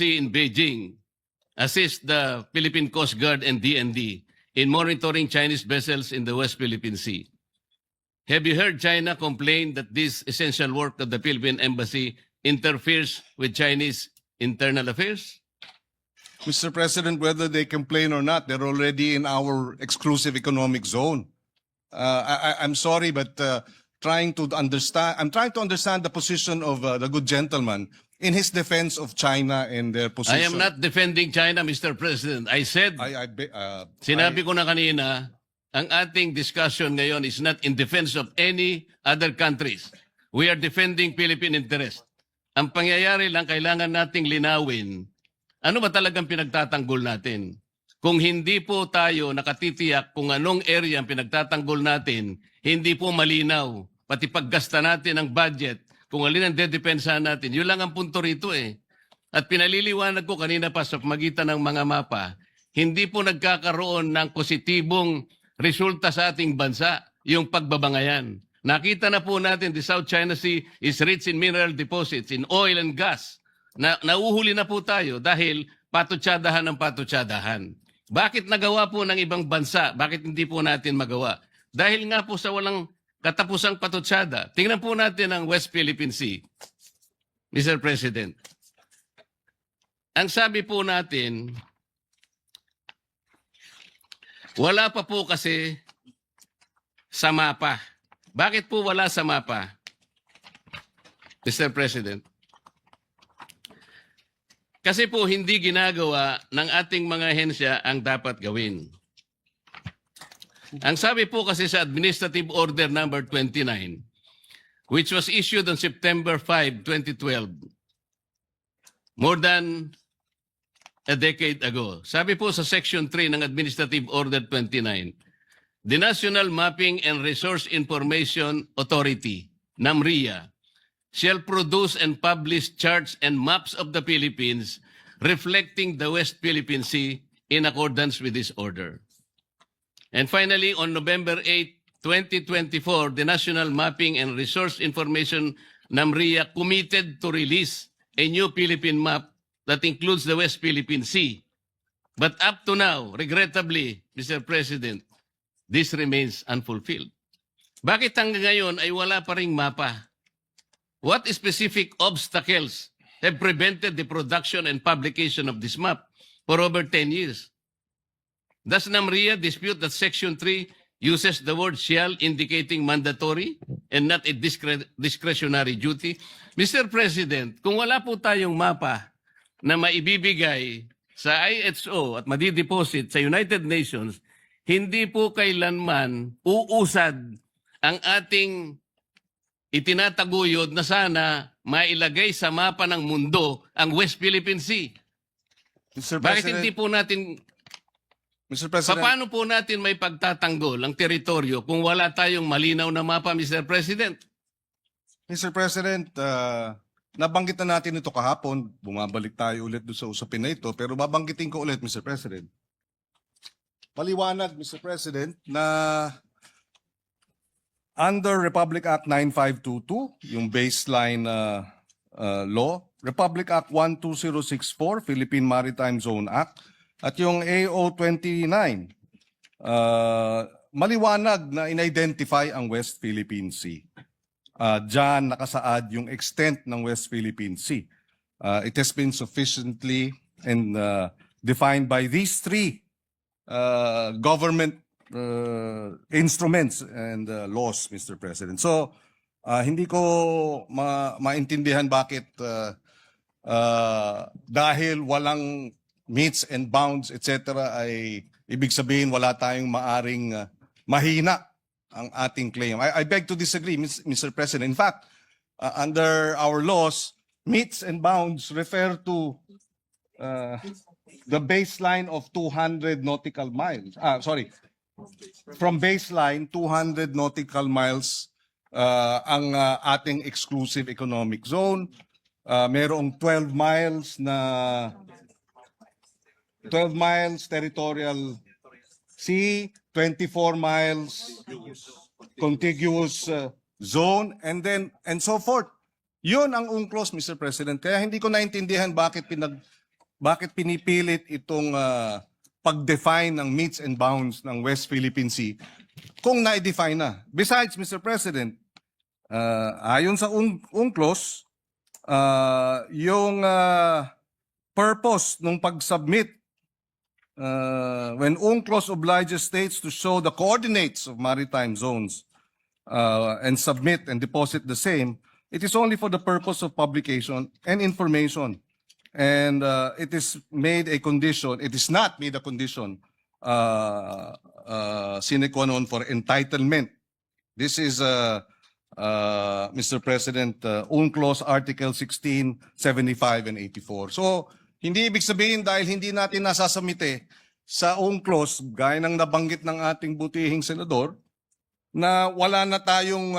Embassy in Beijing assist the Philippine Coast Guard and DND in monitoring Chinese vessels in the West Philippine Sea. Have you heard China complain that this essential work of the Philippine Embassy interferes with Chinese internal affairs? Mr. President, whether they complain or not, they're already in our exclusive economic zone. I'm sorry, but I'm trying to understand the position of the good gentleman in his defense of China and their position. I am not defending China, Mr. President. I said, sinabi ko na kanina, ang ating discussion ngayon is not in defense of any other countries. We are defending Philippine interest. Ang pangyayari lang, kailangan nating linawin, ano ba talagang pinagtatanggol natin? Kung hindi po tayo nakatitiyak kung anong area ang pinagtatanggol natin, hindi po malinaw. Pati paggasta natin ang budget, kung alin ang dedepensahan natin, yun lang ang punto rito eh. At pinaliliwanag ko kanina pa sa pamagitan ng mga mapa, hindi po nagkakaroon ng positibong resulta sa ating bansa, yung pagbabangayan. Nakita na po natin, the South China Sea is rich in mineral deposits, in oil and gas. Nauhuli na po tayo dahil patutsadahan ng patutsadahan. Bakit nagawa po ng ibang bansa? Bakit hindi po natin magawa? Dahil nga po sa walang katapusang patutsada. Tingnan po natin ang West Philippine Sea, Mr. President. Ang sabi po natin, wala pa po kasi sa mapa. Bakit po wala sa mapa, Mr. President? Kasi po hindi ginagawa ng ating mga ahensya ang dapat gawin. Ang sabi po kasi sa Administrative Order number 29, which was issued on September 5, 2012, more than a decade ago. Sabi po sa Section 3 ng Administrative Order 29, the National Mapping and Resource Information Authority, NAMRIA, shall produce and publish charts and maps of the Philippines reflecting the West Philippine Sea in accordance with this order. And finally, on November 8, 2024, the National Mapping and Resource Information NAMRIA committed to release a new Philippine map that includes the West Philippine Sea. But up to now, regrettably, Mr. President, this remains unfulfilled. Bakit hanggang ngayon ay wala pa ring mapa? What specific obstacles have prevented the production and publication of this map for over 10 years? Does NAMRIA dispute that Section 3 uses the word shall indicating mandatory and not a discretionary duty? Mr. President, kung wala po tayong mapa na maibibigay sa IHO at madideposit sa United Nations, hindi po kailanman uusad ang ating itinataguyod na sana mailagay sa mapa ng mundo ang West Philippine Sea. Mr. Bakit President, hindi po natin, Mr. President, paano po natin may pagtatanggol ang teritoryo kung wala tayong malinaw na mapa, Mr. President? Mr. President, nabanggit na natin ito kahapon. Bumabalik tayo ulit doon sa usapin na ito. Pero babanggitin ko ulit, Mr. President. Paliwanag, Mr. President, na under Republic Act 9522, yung baseline law, Republic Act 12064, Philippine Maritime Zone Act, at yung AO 29, maliwanag na in-identify ang West Philippine Sea. Diyan nakasaad yung extent ng West Philippine Sea. It has been sufficiently and defined by these three government instruments and laws, Mr. President. So, hindi ko maintindihan bakit dahil walang meets and bounds, etc. ay ibig sabihin wala tayong maaring mahina ang ating claim. I beg to disagree, Mr. President. In fact, under our laws, meets and bounds refer to the baseline of 200 nautical miles. From baseline, 200 nautical miles ang ating exclusive economic zone. Merong 12 miles territorial sea, 24 miles contiguous zone, and so forth. Yun ang UNCLOS, Mr. President. Kaya hindi ko naintindihan bakit bakit pinipilit itong pag-define ng metes and bounds ng West Philippine Sea kung na-define na. Besides, Mr. President, ayon sa UNCLOS, yung purpose ng pag-submit when UNCLOS obliges states to show the coordinates of maritime zones and submit and deposit the same, it is only for the purpose of publication and information. And it is made a condition, it is not made a condition sine qua non for entitlement. This is, Mr. President, UNCLOS Article 16, 75, and 84. So, hindi ibig sabihin dahil hindi natin nasasamite sa UNCLOS, gaya ng nabanggit ng ating butihing senador, na wala na tayong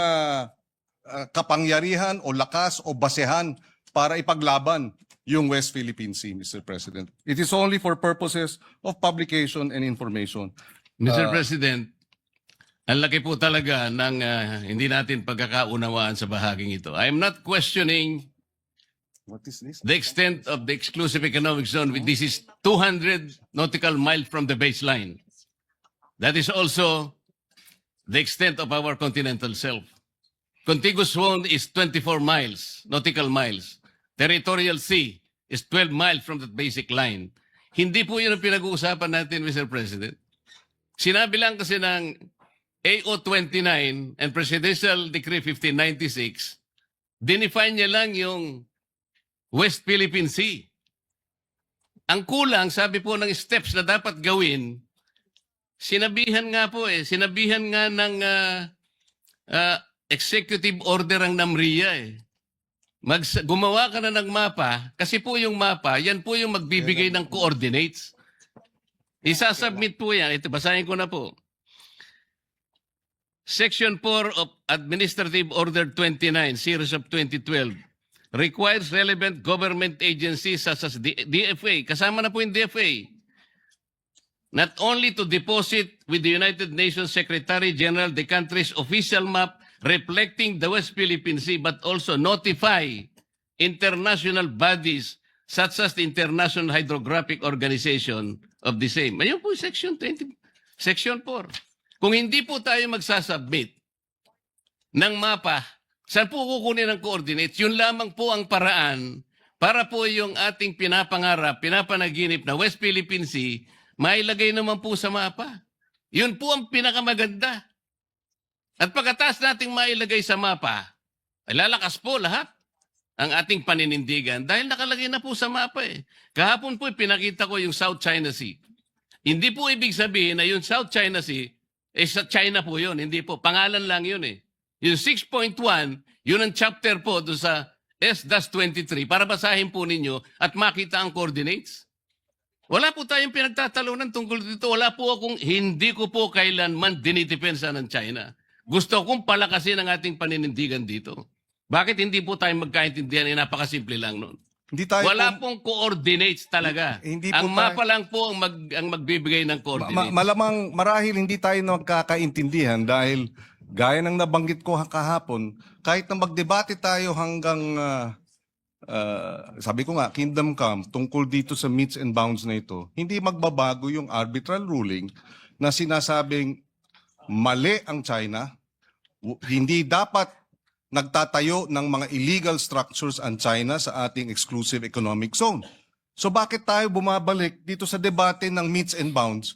kapangyarihan o lakas o basehan para ipaglaban yung West Philippine Sea, Mr. President. It is only for purposes of publication and information. Mr. President, ang laki po talaga ng hindi natin pagkakaunawaan sa bahaging ito. I am not questioning What is this? the extent of the exclusive economic zone. This is 200 nautical miles from the baseline. That is also the extent of our continental shelf. Contiguous zone is 24 miles, nautical miles. Territorial sea is 12 miles from that basic line. Hindi po yun ang pinag-uusapan natin, Mr. President. Sinabi lang kasi ng AO29 and Presidential Decree 1596, dinefine niya lang yung West Philippine Sea. Ang kulang, sabi po ng steps na dapat gawin, sinabihan nga ng executive order ang NAMRIA eh. Gumawa ka na ng mapa, kasi po yung mapa, yan po yung magbibigay ng coordinates. Isasubmit po yan. Ito, basahin ko na po. Section 4 of Administrative Order 29, Series of 2012, requires relevant government agencies such as DFA, kasama na po yung DFA, not only to deposit with the United Nations Secretary General the country's official map reflecting the West Philippine Sea, but also notify international bodies such as the International Hydrographic Organization of the same. Ayun po, Section 20, Section 4. Kung hindi po tayo magsasubmit ng mapa, saan po kukunin ng coordinates? Yun lamang po ang paraan para po yung ating pinapangarap, pinapanaginip na West Philippine Sea, mailagay naman po sa mapa. Yun po ang pinakamaganda. At pagkatapos nating mailagay sa mapa, ay lalakas po lahat ang ating paninindigan dahil nakalagay na po sa mapa eh. Kahapon po pinakita ko yung South China Sea. Hindi po ibig sabihin na yung South China Sea, sa China po yun. Hindi po. Pangalan lang yun eh. Yung 6.1, yun ang chapter po doon sa S-23 para basahin po ninyo at makita ang coordinates. Wala po tayong pinagtatalunan tungkol dito. Hindi ko po kailanman dinidepensa ng China. Gusto kong palakasin ang ating paninindigan dito. Bakit hindi po tayo magkaintindihan? Napakasimple lang nun. Hindi tayo Wala pong coordinates talaga. Hindi po ang mapa lang po ang magbibigay ng coordinates. Malamang marahil hindi tayo nagkakaintindihan dahil gaya ng nabanggit ko kahapon, kahit na magdebate tayo hanggang sabi ko nga, Kingdom Come, tungkol dito sa metes and bounds na ito, hindi magbabago yung arbitral ruling na sinasabing mali ang China, hindi dapat nagtatayo ng mga illegal structures ang China sa ating exclusive economic zone. So bakit tayo bumabalik dito sa debate ng metes and bounds?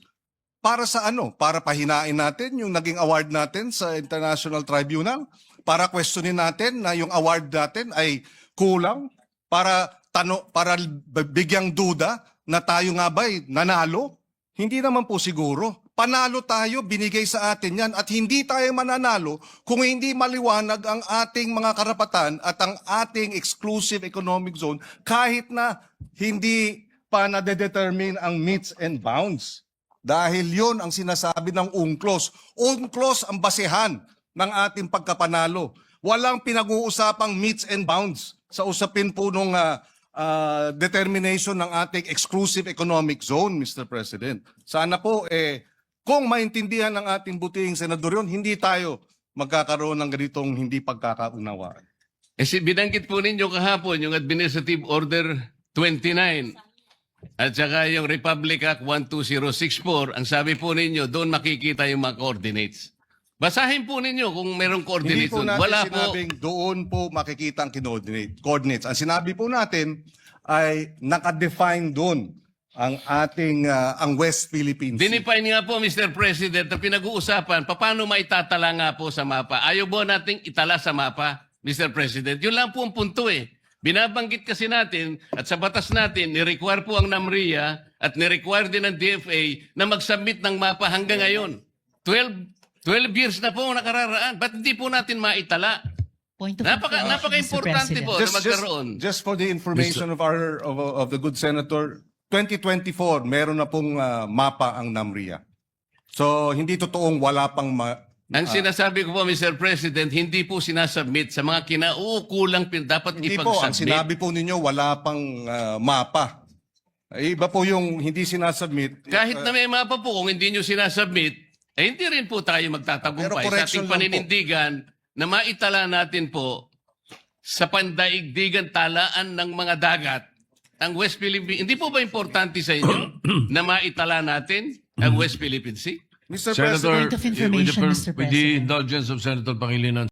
Para sa ano? Para pahinain natin yung naging award natin sa International Tribunal? Para questionin natin na yung award natin ay kulang? Para bigyang duda na tayo nga ba'y nanalo? Hindi naman po siguro. Panalo tayo, binigay sa atin yan at hindi tayo mananalo kung hindi maliwanag ang ating mga karapatan at ang ating exclusive economic zone kahit na hindi pa nade-determine ang metes and bounds. Dahil yon ang sinasabi ng UNCLOS. UNCLOS ang basehan ng ating pagkapanalo. Walang pinag-uusapang metes and bounds sa usapin po nung determination ng ating exclusive economic zone, Mr. President. Sana po, kung maintindihan ng ating butihing senador yun, hindi tayo magkakaroon ng ganitong hindi pagkakaunawaan. Binanggit po ninyo kahapon yung Administrative Order 29. at saka yung Republic Act 12064, ang sabi po ninyo, doon makikita yung mga coordinates. Basahin po ninyo kung merong Hindi coordinates po doon. natin Wala po. sinabing doon po makikita ang coordinates. Ang sinabi po natin ay nakadefine doon ang ating ang West Philippine Sea. Dinefine nga po, Mr. President, na pinag-uusapan, paano maitatala nga po sa mapa? Ayaw po nating itala sa mapa, Mr. President. Yun lang po ang punto eh. Binabanggit kasi natin at sa batas natin, ni-require po ang NAMRIA at ni-require din ng DFA na mag-submit ng mapa hanggang ngayon. 12 years na po ang nakararaan. Ba't hindi po natin maitala? Point of Napaka-importante information, Mr. po President. na magkaroon. Just for the information of the good senator, 2024 meron na pong mapa ang NAMRIA. So hindi totoong wala pang Ang sinasabi ko po, Mr. President, hindi po sinasubmit sa mga kinauukulang dapat hindi po ang ipag-submit. sinabi po ninyo wala pang mapa. Iba po yung hindi sinasubmit. Kahit na may mapa po, kung hindi nyo sinasubmit, hindi rin po tayo Pero magtatagumpay sa correction ating lang po. paninindigan na maitala natin po sa pandaigdigan talaan ng mga dagat ang West Philippine. Hindi po ba importante sa inyo na maitala natin ang West Philippine Sea? Mr. Senator, President, Point of information, Mr. with the President. indulgence of Senator Pangilinan,